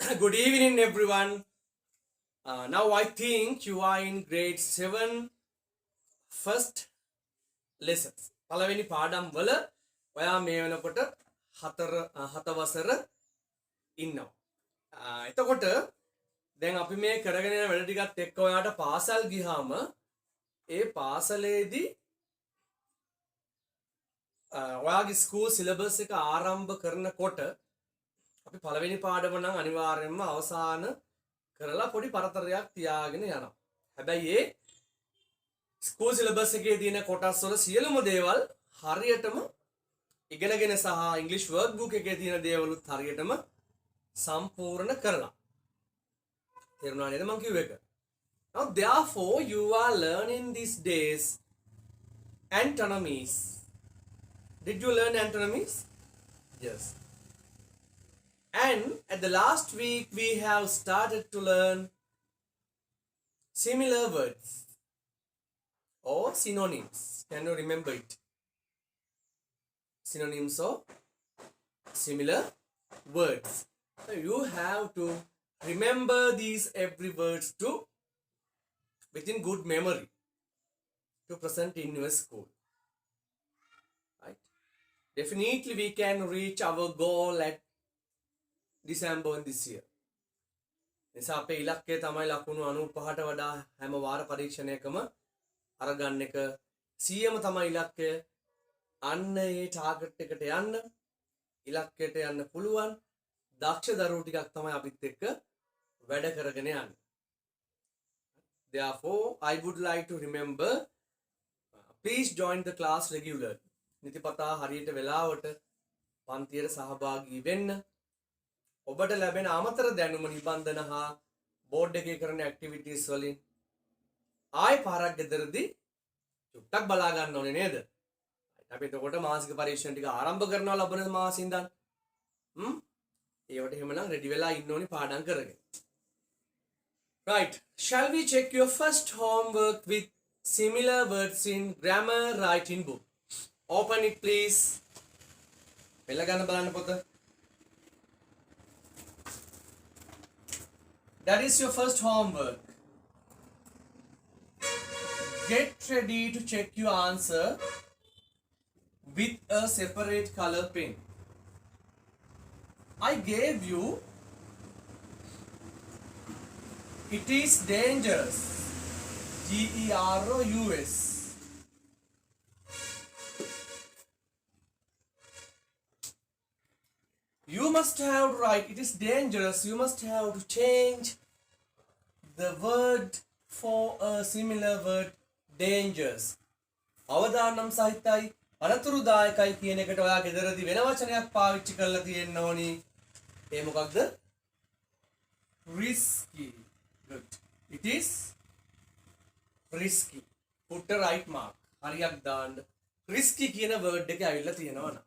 Good evening, everyone. Now I think you are in grade 7 first lessons. පළවෙනි පාඩම් වල ඔයා මේ වෙනකොට හත වසර ඉන්නවා. එතකොට දැන් අපි මේ කරගෙන යන වැඩ ටිකත් එක්ක ඔයාට පාසල් ගියාම ඒ පාසලේදී ඔයාගේ ස්කූල් සිලබස් එක ආරම්භ කරනකොට අපි පළවෙනි පාඩම නම් අනිවාර්යයෙන්ම අවසාන කරලා පොඩි පරතරයක් තියාගෙන යනවා. හැබැයි ඒ ස්කූල් සිලබස් එකේ තියෙන කොටස් වල සියලුම දේවල් හරියටම ඉගෙනගෙන සහ ඉංග්‍රීසි වර්ක් බුක් එකේ තියෙන දේවලුත් හරියටම සම්පූර්ණ කරලා. තේරුණා නේද මම කිව්ව එක? Now therefore you are learning these days antonymies. Did you learn antonymies? Yes. And at the last week we have started to learn similar words or synonyms. Can you remember it? Synonyms or similar words. So you have to remember these every words to within good memory to present in your school. Right? Definitely we can reach our goal at December this year. නිසා අපේ ඉලක්කය තමයි ලකුණු 95ට වඩා හැම වාර පරීක්ෂණයකම අරගන්න එක 100ම තමයි ඉලක්කය. අන්න ඒ ටාගට් එකට යන්න ඉලක්කයට යන්න පුළුවන් දක්ෂ දරුවෝ ටිකක් තමයි අපිත් එක්ක වැඩ කරගෙන යන්නේ. Therefore I would like to remember please join the class regularly. නිතිපතා හරියට වෙලාවට පන්තියට සහභාගී වෙන්න. ඔබට ලැබෙන අමතර දැනුම නිබන්ධන හා බෝඩ් එකේ කරන ඇක්ටිවිටීස් වලින් ආයෙ පාරක් ගෙදරදී චුට්ටක් බලා ගන්න ඕනේ නේද? අපි එතකොට මාසික පරීක්ෂණ ටික ආරම්භ කරනවා ලබන මාසෙ ඉඳන්. ඒවට එහෙමනම් රෙඩි වෙලා ඉන්න ඕනේ පාඩම් කරගෙන. Right. Shall we check your first homework with similar words in grammar writing book? Open it please. පෙළ ගන්න බලන්න පොත. That is your first homework. Get ready to check your answer with a separate color pen. I gave you it is dangerous. Gerous. You must have to write it is dangerous. You must have to change the word for a similar word dangerous. අවදානම් සහිතයි අනතුරුදායකයි කියන එකට ඔයා ගෙදරදී වෙන වචනයක් පාවිච්චි කරලා තියෙන්න ඕනි. ඒ මොකක්ද? risky. Good. It is risky. Put a right mark. හරියක් දාන්න. risky කියන word එක ඇවිල්ලා තියෙනවා නා.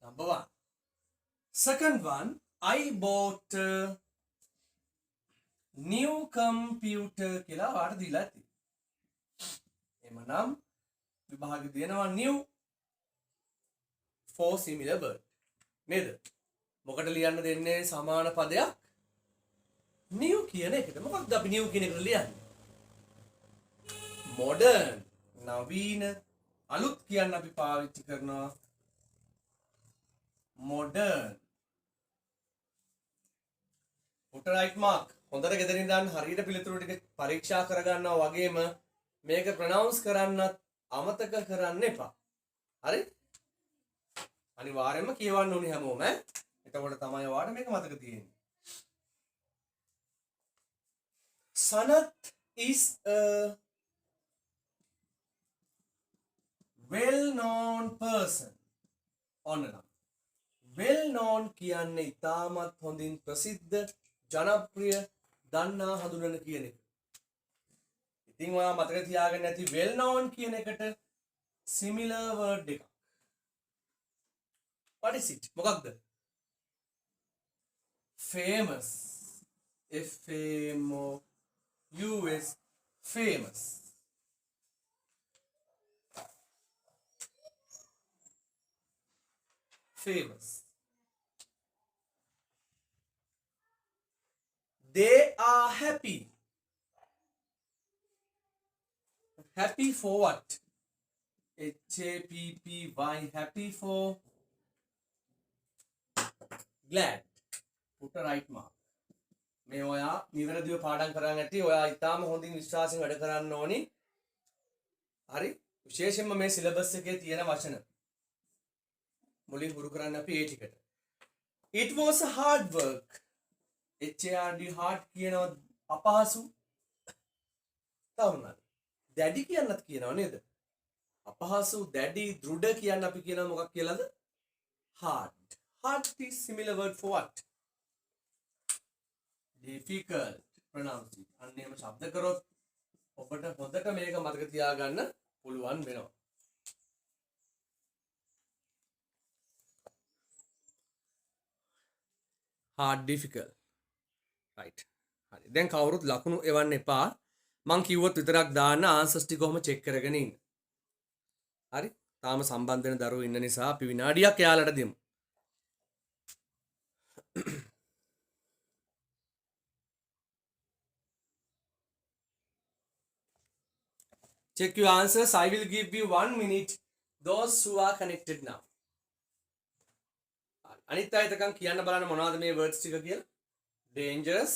Number 1. Second one, I bought a new computer කියලා වාට දීලා තියෙනවා. එමනම් විභාගෙ දෙනවා new for similar word. නේද? මොකට ලියන්න දෙන්නේ සමාන පදයක් new කියන එකට. මොකක්ද අපි new කියන එකට ලියන්නේ? modern, නවීන, අලුත් කියන්න අපි පාවිච්චි කරනවා modern. Put a right mark. හොඳට ගෙදරින් දාන්න හරියට පිළිතුරු ටික පරීක්ෂා කරගන්නවා වගේම මේක ප්‍රොනවුන්ස් කරන්නත් අමතක කරන්න එපා. හරි? අනිවාර්යයෙන්ම කියවන්න ඕනේ හැමෝම ඈ. එතකොට තමයි ඔයාලට මේක මතක තියෙන්නේ. Sanath is a well known person. ඔන්න well known කියන්නේ ඉතාමත් හොඳින් ප්‍රසිද්ධ ජනප්‍රිය දන්නා හඳුනන කියන එක. ඉතින් ඔයා මතක තියාගන්න ඇති well known කියන එකට similar word එකක්. What is it? මොකක්ද? famous. F-A-M-O-U-S. famous. famous. They are happy. Happy for what? HAPPY. Happy for glad. Put a right mark. මේ ඔයා නිවැරදිව පාඩම් කරන්න ඇති. ඔයා ඊටාම හොඳින් විශ්වාසයෙන් වැඩ කරන්න ඕනි. හරි? විශේෂයෙන්ම මේ සිලබස් එකේ තියෙන වචන මුලින් හුරු කරන්න අපි ඒ ටිකට. It was a hard work. HARD hard කියනවා අපහසු. තවුණා. දැඩි කියන්නත් කියනවා නේද? අපහසු, දැඩි, දෘಢ කියන්න අපි කියනවා මොකක් කියලාද? hard. Hard is similar word for what? Difficult. Pronounce it. අන්නේම ශබ්ද කරොත් ඔබට හොඳට මේක මතක තියාගන්න පුළුවන් වෙනවා. hard, difficult. right. හරි. දැන් කවුරුත් ලකුණු එවන්න එපා. මං කිව්වොත් විතරක් දාන්න ආන්සර්ස් ටික කොහොම චෙක් කරගෙන ඉන්න. හරි? තාම සම්බන්ධ වෙන දරුවෝ ඉන්න නිසා අපි විනාඩියක් එයාලට දෙමු. Check your answers. I will give you 1 minute. Those who are connected now. අනිත් අය තකන් කියන්න බලන්න මොනවද මේ words ටික කියලා? Dangerous,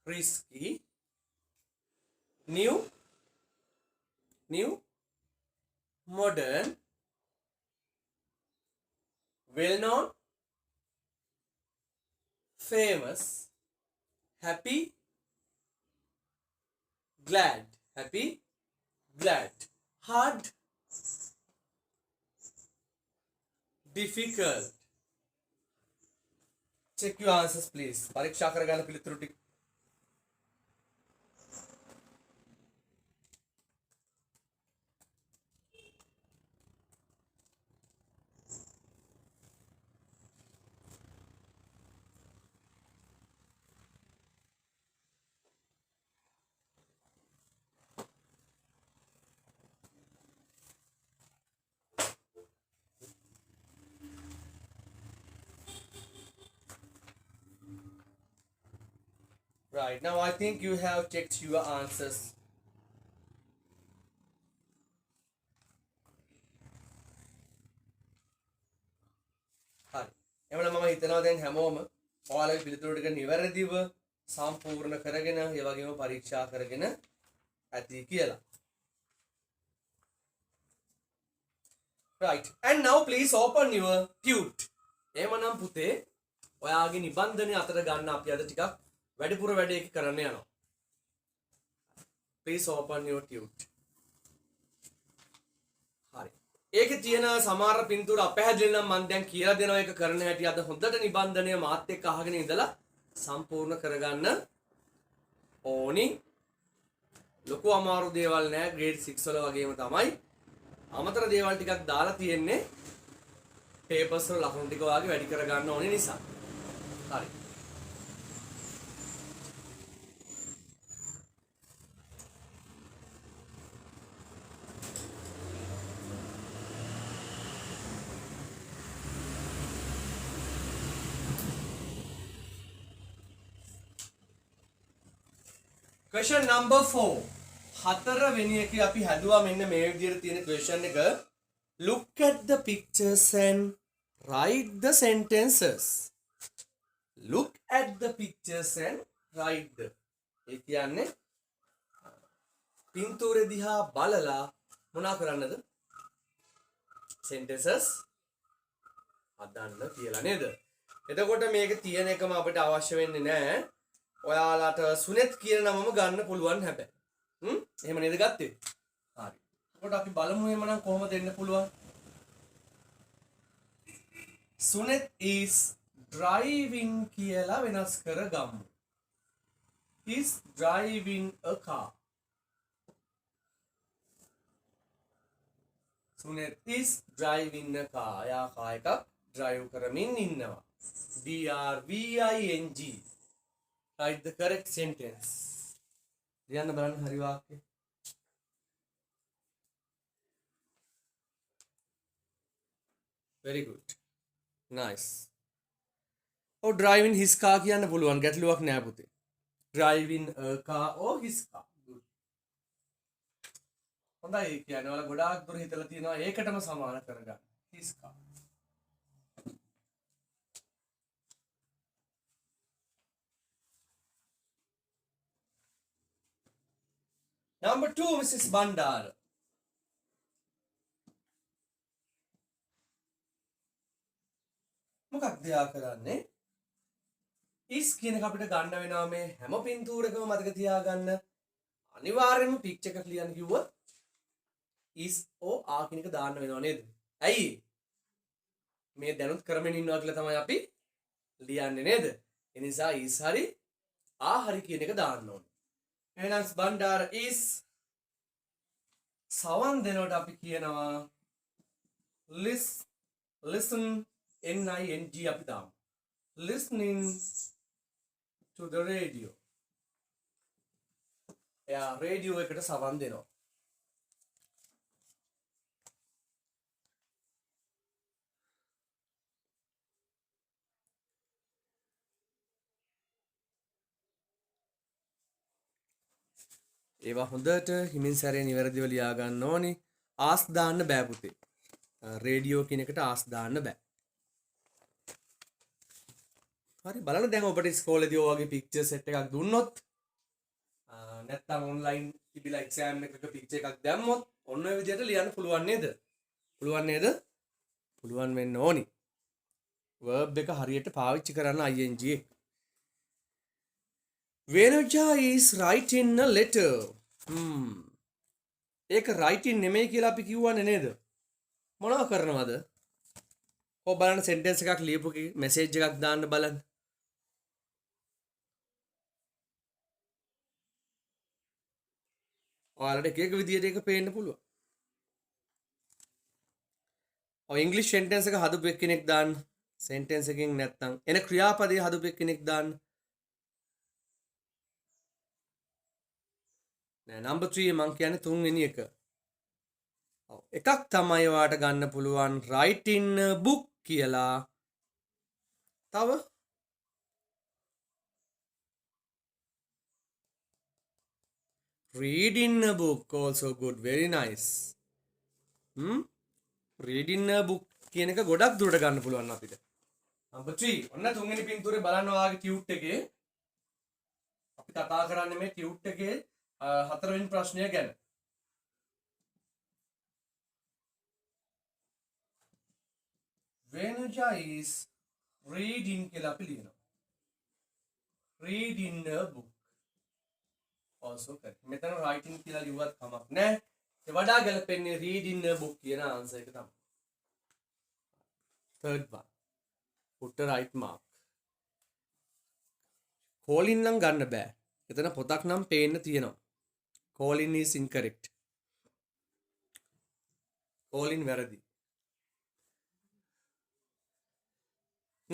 risky, new, modern, well known, famous, happy, glad. Happy, glad. Hard, difficult. Check your answers please. පරීක්ෂා කරගන්න පිළිතුරු ටික. Right, now I think you have checked your answers. හරි. එවනම් මම හිතනවා දැන් හැමෝම ඔයාලගේ පිළිතුරු ටික නිවැරදිව සම්පූර්ණ කරගෙන ඒ වගේම පරීක්ෂා කරගෙන ඇති කියලා. Right. And now please open your tute. එහෙමනම් පුතේ ඔයාගේ නිබන්ධනය අතර ගන්න අපි අද ටිකක් වැඩිපුර වැඩ එක කරන්න යනවා. Please open your tute. හරි. ඒකේ තියෙන සමහර පින්තූර අපහැදිලි නම් මම දැන් කියලා දෙනවා ඒක කරන හැටි අද හොඳට නිබන්ධනය මාත් එක්ක අහගෙන ඉඳලා සම්පූර්ණ කරගන්න ඕනි. ලොකු අමාරු දේවල් නෑ grade 6 වල වගේම තමයි. අමතර දේවල් ටිකක් දාලා තියෙන්නේ papers වල ලකුණු ටික වාගේ වැඩි කරගන්න ඕනේ නිසා. හරි. Question number 4. හතරවෙනි එකේ අපි හදුවා මෙන්න මේ විදිහට තියෙන question එක. Look at the pictures and write the sentences. Look at the pictures and write the. ඒ කියන්නේ පින්තූරෙ දිහා බලලා මොනා කරන්නද? sentences හදන්න කියලා නේද? එතකොට මේක තියෙන එකම අපිට අවශ්‍ය වෙන්නේ නැහැ. ඔයාලට සුනෙත් කියන නමම ගන්න පුළුවන් හැබැයි. එහෙම නේද ගත්තේ? හරි. එතකොට අපි බලමු එහෙමනම් කොහොමද දෙන්න පුළුවන්? සුනෙත් is driving කියලා වෙනස් කරගමු. Is driving a car. සුනෙත් is driving a car. යා කාර් එකක් drive කරමින් ඉන්නවා. DRVING. Write the correct sentence. ලියන්න බලන්න හරි වාක්‍යය. very good, nice. Oh, drive in his car කියන්න පුළුවන්, ගැටලුවක් නෑ පුතේ. Drive in a car or his car. Good. හොඳයි කියන්නේ ඔයාලා ගොඩාක් දුර හිතලා තියෙනවා ඒකටම සමාන කරගන්න. his car. Number 2, Mrs. Bandar. මොකක්ද යා කරන්නේ? is කියන එක අපිට ගන්න වෙනවා මේ හැම පින්තූරකම මතක තියාගන්න. අනිවාර්යයෙන්ම පික්චර් එකක් ලියන්න කිව්වොත් is or are කියන එක දාන්න වෙනව නේද? ඇයි? මේ දැනුත් කරමින් ඉන්නවා කියලා තමයි අපි ලියන්නේ නේද? ඒ නිසා is හරි are හරි කියන එක දාන්න ඕනේ. එහෙනම් බණ්ඩාර is සවන් දෙනකොට අපි කියනවා listen ning අපි දාමු. Listening to the radio. එයා රේඩියෝ එකට සවන් දෙනවා. ඒවා හොඳට හිමින් සැරේ නිවැරදිව ලියා ගන්න ඕනි. ආස් දාන්න බෑ පුතේ. රේඩියෝ කියන එකට ආස් දාන්න බෑ. හරි බලන්න දැන් ඔබට ඉස්කෝලේදී ඔය වගේ පික්චර් සෙට් එකක් දුන්නොත් නැත්තම් ඔන්ලයින් තිබිලා එක්සෑම් එකක පික්චර් එකක් දැම්මොත් ඔන්න ඔය විදිහට ලියන්න පුළුවන් නේද? පුළුවන් නේද? පුළුවන් වෙන්න ඕනි. verb එක හරියට පාවිච්චි කරන්න ing එක. Venuja is writing a letter. ඒක writing නෙමෙයි කියලා අපි කිව්වනේ නේද? මොනව කරනවද? ඔය බලන්න sentence එකක් ලියපු message එකක් දාන්න බලන්න. ඔයාලට එක එක විදියට ඒක පේන්න පුළුවන්. ඔය ඉංග්‍රීසි sentence එක හදපු එක්කෙනෙක් දාන්න. sentence එකකින් නැත්තම් එන ක්‍රියාපදයේ හදපු එක්කෙනෙක් දාන්න. නෑ number 3 මං කියන්නේ තුන්වෙනි එක. එකක් තමයි ඔයාට ගන්න පුළුවන් write in a book කියලා. තව read in a book also good, very nice. read in a book කියන එක ගොඩක් දුරට ගන්න පුළුවන් අපිට. number 3 ඔන්න තුන්වෙනි පින්තූරේ බලන්න ඔයාගේ ටියුට් එකේ අපි කතා කරන්නේ මේ ටියුට් එකේ හතරවෙනි ප්‍රශ්නය ගැන. Venuja is reading කියලා අපි ලියනවා. read in a book also correct. මෙතන writing කියලා ලිව්වත් කමක් නැහැ. ඒ වඩා ගැලපෙන්නේ read in a book කියන ආන්සර් එක තමයි. third one. put a right mark. calling නම් ගන්න බෑ. එතන පොතක් නම් පේන්න තියෙනවා. calling is incorrect. calling වැරදි.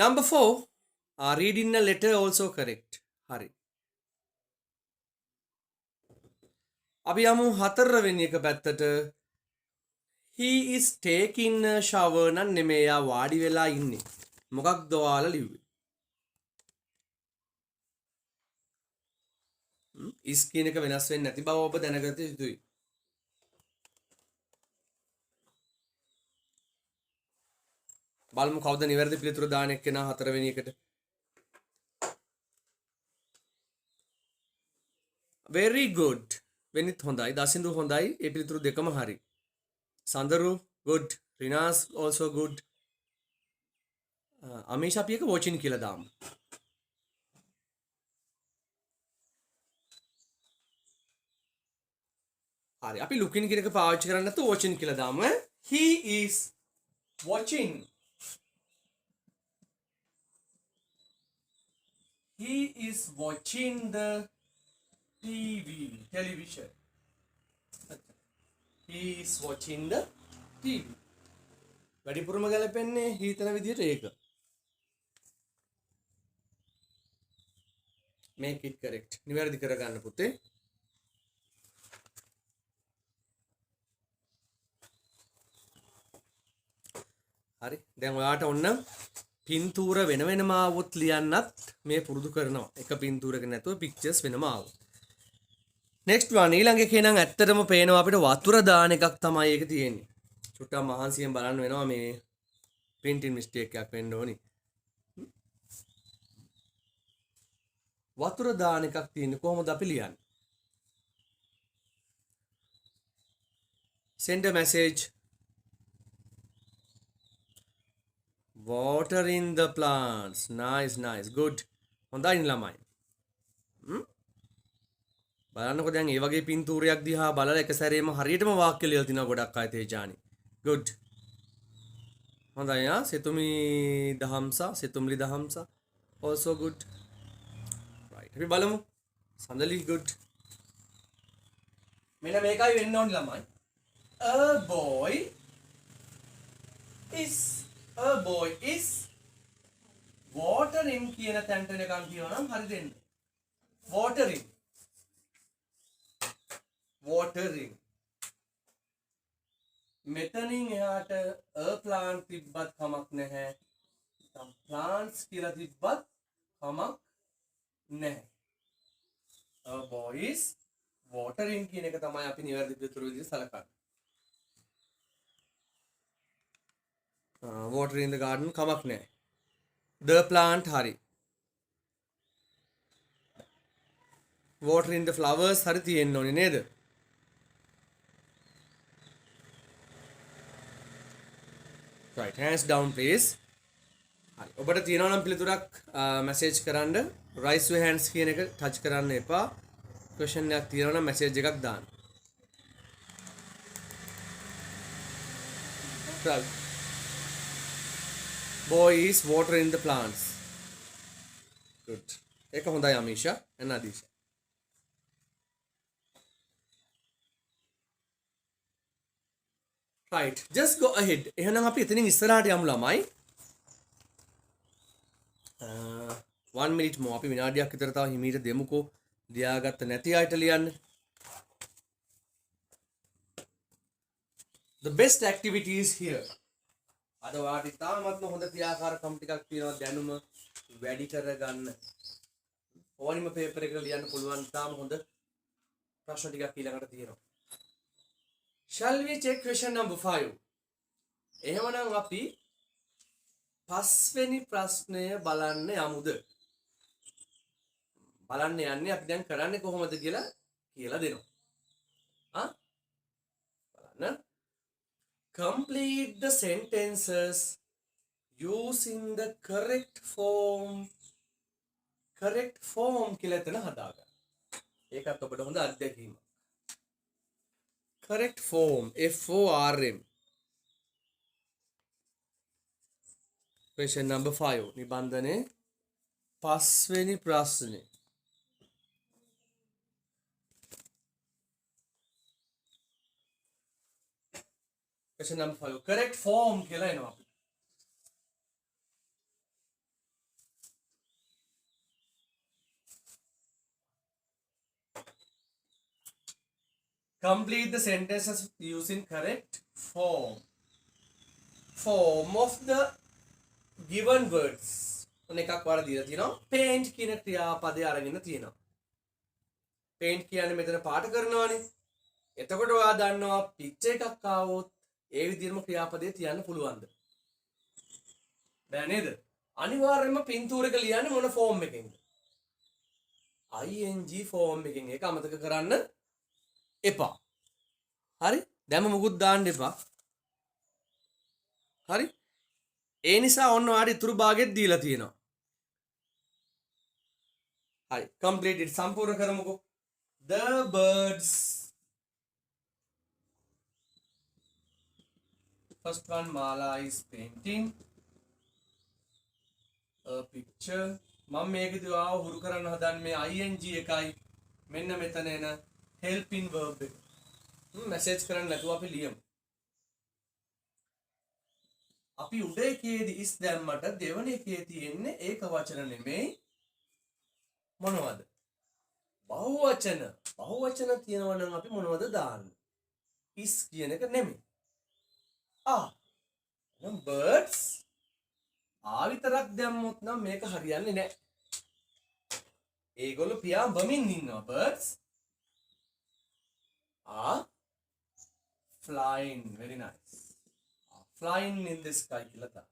Number 4, reading a letter also correct. හරි. අපි යමු හතරවෙනි එක පැත්තට. He is taking a shower නම් නෙමෙයි, යා වාඩි වෙලා ඉන්නේ. මොකක්ද ඔයාලා ලිව්වේ? is කියන එක වෙනස් වෙන්නේ නැති බව ඔබ දැනගත යුතුයි. බලමු කවුද නිවැරදි පිළිතුර දාන එක්කෙනා හතරවෙනි එකට. very good. වෙනිත් හොඳයි. දසින්දු හොඳයි. ඒ පිළිතුරු දෙකම හරි. සඳරු good. රිනාස් also good. අමීෂ අපි එක watching කියලා දාමු. හරි. අපි looking කියන එක පාවිච්චි කරන්නේ නැතුව watching කියලා දාමු. He is watching. He is watching the television. He is watching the TV. වැඩිපුරම ගැලපෙන්නේ හිතන විදිහට ඒක. Make it correct. නිවැරදි කරගන්න පුතේ. හරි දැන් ඔයාට ඔන්න පින්තූර වෙන වෙනම આવොත් ලියන්නත් මේ පුරුදු කරනවා. එක පින්තූරක නැතුව පික්චර්ස් වෙනම આવොත්. නෙක්ස්ට් වන් ඊළඟ එකේ නම් ඇත්තටම පේනවා අපිට වතුර දාන එකක් තමයි ඒක තියෙන්නේ. චුට්ටක් මහන්සියෙන් බලන්න වෙනවා මේ printing mistake එකක් වෙන්න ඕනි. වතුර දාන එකක් තියෙන්නේ කොහොමද අපි ලියන්නේ? Send a message. Watering the plants. Nice, nice. Good. හොඳයි ළමයි. බලන්නකො දැන් මේ වගේ පින්තූරයක් දිහා බලලා එක සැරේම හරියටම වාක්‍ය ලියලා තිනවා ගොඩක් අය තේජානි. Good. හොඳයි ආ සිතුමි Dahamsa සිතුම්ලි Dahamsa also good. Right. අපි බලමු. සඳලි good. මෙන්න මේකයි වෙන්න ඕනි ළමයි. A boy is watering කියන තැනට නිකන් කියවනම් හරි දෙන්න. watering මෙතනින් එහාට a plant තිබ්බත් කමක් නැහැ. plants කියලා තිබ්බත් කමක් නැහැ. A boy is watering කියන එක තමයි අපි නිවැරදි පිළිතුරු විදිහට සලකන්නේ. water in the garden කමක් නැහැ. The plant hari. Water in the flowers hari තියෙන්න ඕනේ නේද? Right, hands down please. හරි. ඔබට තියෙනවා නම් පිළිතුරක් මැසේජ් කරන්න. raise your hands කියන එක ටච් කරන්න එපා. question එකක් තියෙනවා නම් මැසේජ් එකක් දාන්න. Right. Boy is watering the plants. Good. ඒක හොඳයි Amisha and අදීෂා. Right. Just go ahead. එහෙනම් අපි එතනින් ඉස්සරහට යමු ළමයි. 1 minute more. අපි විනාඩියක් විතර තව හිමීට දෙමුකෝ. ලියාගත්ත නැති අයට ලියන්න. The best activities here. අද ඔයාට ඉතාමත්ම හොඳ ක්‍රියාකාරකම් ටිකක් තියෙනවා දැනුම වැඩි කරගන්න. ඕනිම පේපර් එකක ලියන්න පුළුවන් තාම හොඳ ප්‍රශ්න ටිකක් ඊළඟට තියෙනවා. Shall we check question number 5? එහෙමනම් අපි පස්වෙනි ප්‍රශ්නය බලන්න යමුද? බලන්න යන්නේ අපි දැන් කරන්නේ කොහොමද කියලා දෙනවා. බලන්න. Complete the sentences using the correct form. Correct form කියලා එතන හදාගන්න. ඒකත් ඔබට හොඳ අත්දැකීමක්. Correct form. FORM. Question number 5. නිබන්ධනේ පස්වෙනි ප්‍රශ්නේ. Question number 5. Correct form කියලා එනවා අපි. Complete the sentences using correct form. Form of the given words. ඔන්න එකක් වර දීලා තියෙනවා. Paint කියන ක්‍රියාපදේ අරගෙන තියෙනවා. Paint කියන්නේ මෙතන පාට කරනවානේ. එතකොට ඔයා දන්නවා picture එකක් ආවොත් ඒ විදිහම ක්‍රියාපදේ තියන්න පුළුවන්ද? බෑ නේද? අනිවාර්යයෙන්ම පින්තූරයක ලියන්නේ මොන ෆෝම් එකකින්ද? ing ෆෝම් එකකින්. ඒක අමතක කරන්න එපා. හරි? දැන් මොකුත් දාන්න එපා. හරි? ඒ නිසා ඔන්න ඔයාලට ඉතුරු භාගෙත් දීලා තියෙනවා. හරි. completed සම්පූර්ණ කරමුකෝ. The birds. First one, Mala is painting a picture. මම මේකදී ආව හුරු කරන්න හදන්නේ ing එකයි මෙන්න මෙතන එන helping verb එක. මැසේජ් කරන්න නැතුව අපි ලියමු. අපි උඩ එකේදී is දැම්මට දෙවන එකේ තියෙන්නේ ඒක වචන නෙමෙයි මොනවද? බහුවචන. බහුවචන තියෙනවා නම් අපි මොනවද දාන්නේ? is කියන එක නෙමෙයි. birds විතරක් දැම්මොත් නම් මේක හරියන්නේ නැහැ. ඒගොල්ලෝ පියා බමින් ඉන්නවා. Birds are flying. Very nice. Flying in the sky කියලා තමයි.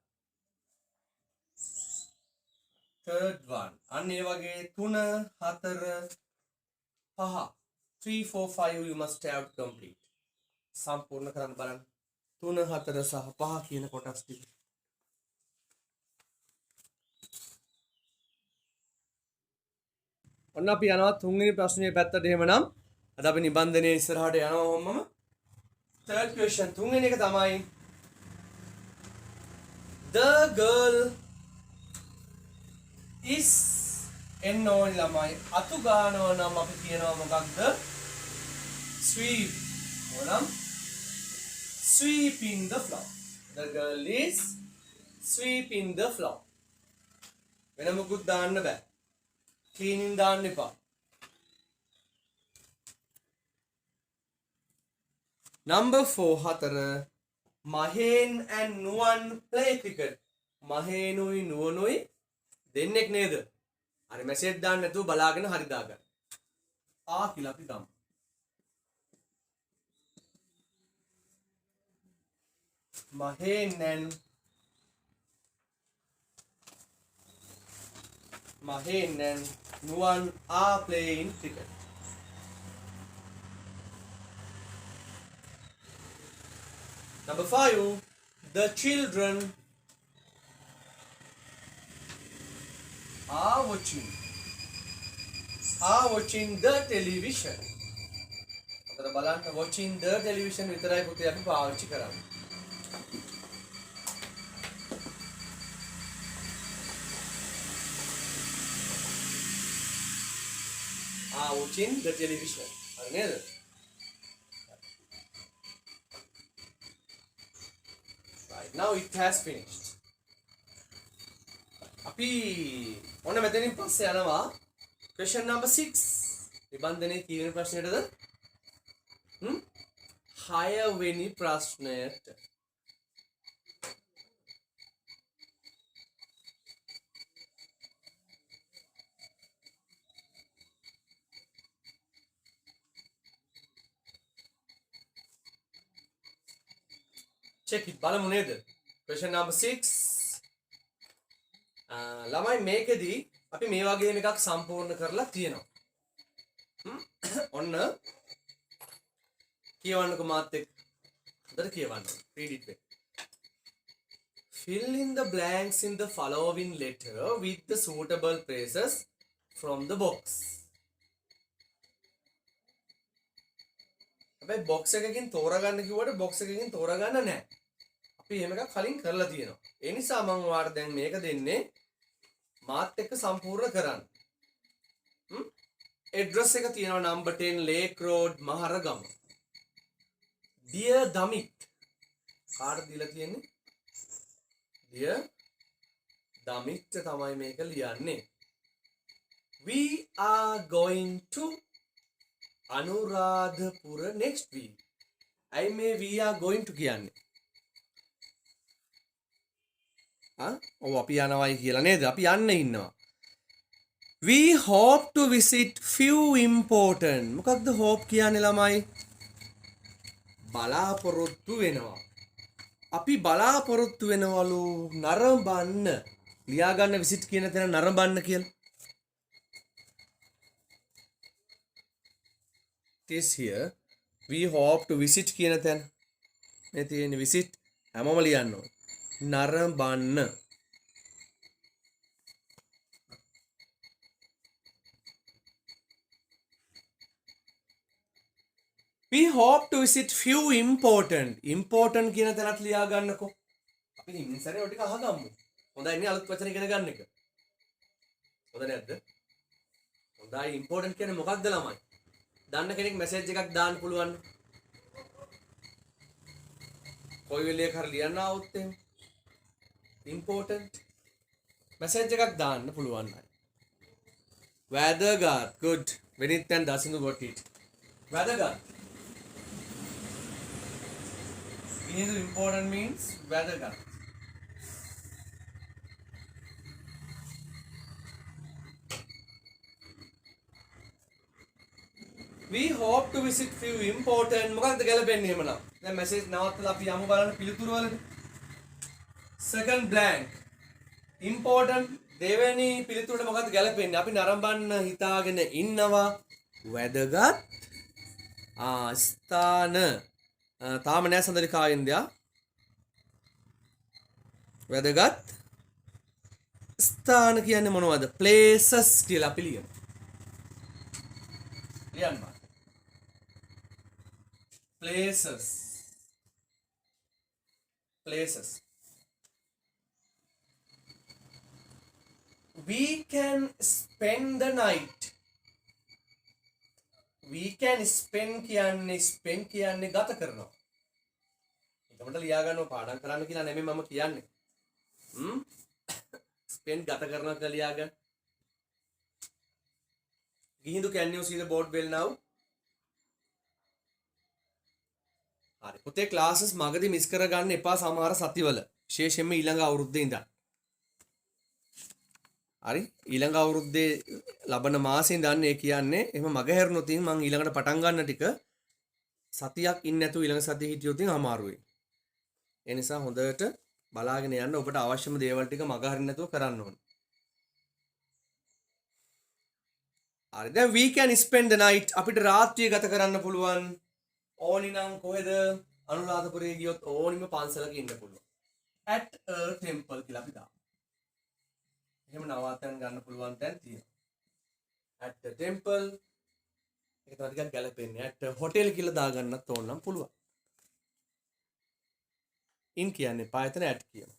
Third one. අන්න ඒ වගේ 3 4 5 3 4 5 you must have to complete. සම්පූර්ණ කරන්න බලන්න. 3 4 සහ 5 කියන කොටස් ටික. ඔන්න අපි යනවා තුන්වෙනි ප්‍රශ්නේ පැත්තට. එහෙමනම් අද අපි නිබන්ධනයේ ඉස්සරහට යනවා වොම්මම. third question තුන්වෙනි එක තමයි the girl is එන්න ඕනි ළමයි. අතු ගන්නවා නම් අපි කියනවා මොකක්ද? sweep. මොනම්? sweeping the floor. The girl is sweeping the floor. වෙන මොකුත් දාන්න බෑ. cleaning දාන්න එපා. number 4 හතර මහේන් and නුවන් play cricket. මහේනුයි නුවනුයි දෙන්නෙක් නේද? හරි මැසේජ් දාන්න නැතුව බලාගෙන හරි දාගන්න. කියලා අපි ගමු. Mahen and Nuwan are playing cricket. Number 5, the children are watching the television. අතර බලන්න watching the television විතරයි පුතේ අපි පාවිච්චි කරන්නේ. watching the television. හරි නේද? Right, now it has finished. අපි ඔන්න මෙතනින් පස්සේ යනවා question number 6. නිබන්ධනයේ කීවෙනි ප්‍රශ්නයටද? 6 වෙනි ප්‍රශ්නයට. check it බලමු නේද? question number 6. ළමයි මේකෙදී අපි මේ වගේ එකක් සම්පූර්ණ කරලා තියෙනවා. ඔන්න කියවන්නකො මාත් එක්ක. හොඳට කියවන්න. read it back. Fill in the blanks in the following letter with the suitable phrases from the box. හැබැයි box එකකින් තෝරගන්න කිව්වට box එකකින් තෝරගන්න නැහැ. අපි එහෙම එකක් කලින් කරලා තියෙනවා. ඒ නිසා මම ඔයාලට දැන් මේක දෙන්නේ මාත් එක්ක සම්පූර්ණ කරන්න. address එක තියෙනවා number 10 Lake Road Maharagama. Dear Damit. කාටද දීලා තියෙන්නේ? Dear Damit තමයි මේක ලියන්නේ. We are going to Anuradhapura next week. I may we are going to කියන්නේ. ඔව් අපි යනවායි කියලා නේද? අපි යන්න ඉන්නවා. We hope to visit few important. මොකක්ද hope කියන්නේ ළමයි? බලාපොරොත්තු වෙනවා. අපි බලාපොරොත්තු වෙනවලු නරඹන්න. ලියා ගන්න visit කියන තැන නරඹන්න කියලා. This here we hope to visit කියන තැන. මේ තියෙන visit හැමෝම ලියන්න ඕනේ. නරඹන්න. We hope to visit few important කියන තැනත් ලියා ගන්නකෝ. අපි ඉන්නේ සැරේ ඔය ටික අහගමු. හොඳයි නේ අලුත් වචන ඉගෙන ගන්න එක. හොඳ නැද්ද? හොඳයි important කියන්නේ මොකක්ද ළමයි? දන්න කෙනෙක් මැසේජ් එකක් දාන්න පුළුවන්. කොයි වෙලේ කර ලියන්න આવුත් එහෙම. important message එකක් දාන්න පුළුවන් අය. වැදගත්. good. Vinith and Dasindu got it. වැදගත්. Vinith important means වැදගත්. we hope to visit few important මොකක්ද ගැලපෙන්නේ එහෙමනම් දැන් මැසේජ් නවත්තලා අපි යමු බලන්න පිළිතුරු වලට second blank important දෙවෙනි පිළිතුරට මොකක්ද ගැලපෙන්නේ අපි නරඹන්න හිතාගෙන ඉන්නවා වැදගත් ස්ථාන තාම නෑ සඳරිකා ඉන්දියා වැදගත් ස්ථාන කියන්නේ මොනවද places කියලා අපි ලියමු ලියන්න places we can spend the night we can spend කියන්නේ ගත කරනවා ඒකට ලියා ගන්නවා පාඩම් කරන්න කියලා නෙමෙයි මම කියන්නේ spend ගත කරනවා කියලා ලියා ගන්න ගිහිඳු can you see the board well now හරි පුතේ ක්ලාසස් මගදී මිස් කරගන්න එපා සමහර සතිවල විශේෂයෙන්ම ඊළඟ අවුරුද්දේ ඉඳන් හරි ඊළඟ අවුරුද්දේ ලබන මාසේ ඉඳන් ඒ කියන්නේ එහෙම මග හැරුණොත් මම ඊළඟට පටන් ගන්න ටික සතියක් ඉන්නේ නැතුව ඊළඟ සතියේ හිටියොත් අමාරුයි ඒ නිසා හොඳට බලාගෙන යන්න ඔබට අවශ්‍යම දේවල් ටික මග හරින්න නැතුව කරන්න ඕනේ හරි දැන් we can spend the night අපිට රාත්‍රිය ගත කරන්න පුළුවන් ඕනි නම් කොහෙද අනුරාධපුරේ ගියොත් ඕනිම පන්සලක ඉන්න පුළුවන් at a temple කියලා අපි දාමු එහෙම නවාතන් ගන්න පුළුවන් තැන් තියෙනවා at the temple ඒක තමයි ටිකක් ගැලපෙන්නේ at hotel කියලා දාගන්නත් ඕන නම් පුළුවන් in කියන්නේ පායතන at කියන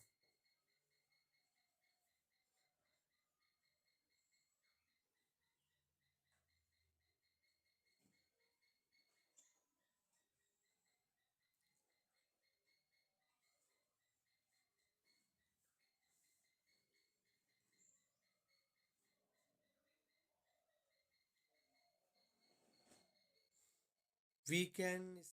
we can